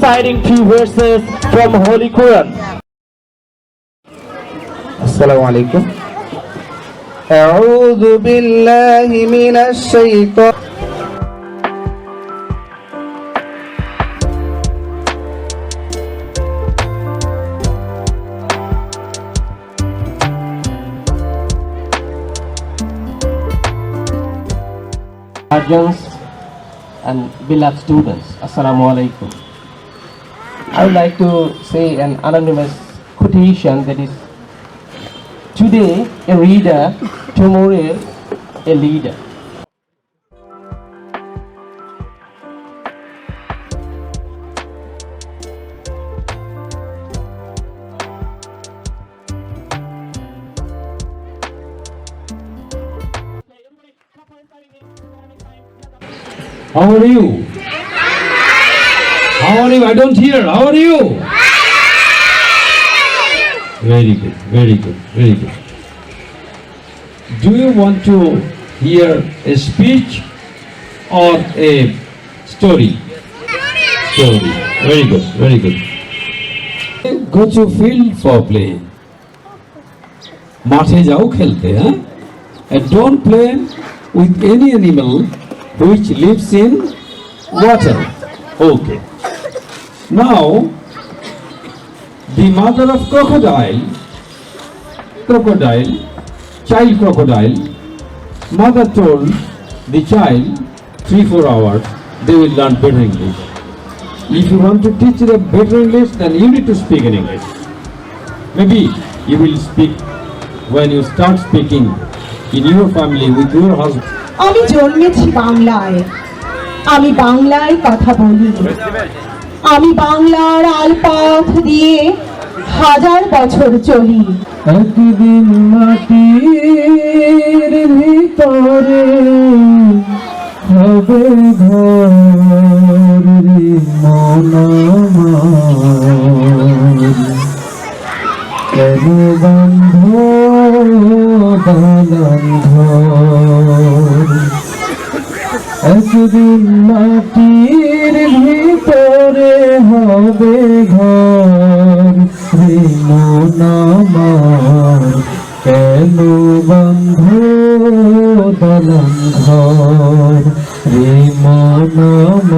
reciting few verses from Holy Quran. Assalamu alaikum. أعوذ بالله من الشيطان Guardians and beloved students, Assalamu alaikum. I would like to say an anonymous quotation that is, today a reader, tomorrow a leader. How are you? How are you? I don't hear. How are you? Very good, very good, very good. Do you want to hear a speech or a story? Story. Very good, very good. Go to field for play. মাঠে যাও খেলতে, হ্যাঁ? And don't play with any animal which lives in water. Okay. Now, the mother of crocodile, child crocodile, mother told the child 3-4 hours they will learn better English. If you want to teach them better English, then you need to speak in English. Maybe you will speak when you start speaking in your family with your husband. আমি জন্মেছি বাংলায়, আমি বাংলায় কথা বলি, আমি বাংলার আলপথ দিয়ে 1000 বছর চলি। একদিন মাটির ভিতরে হবে ঘর রে মন আমার, কেন বন্ধ দালান ঘর, একদিন মাটির ভিতরে হবে ঘর রে মন আমার, কেন বন্ধ দালান ঘর রে মন।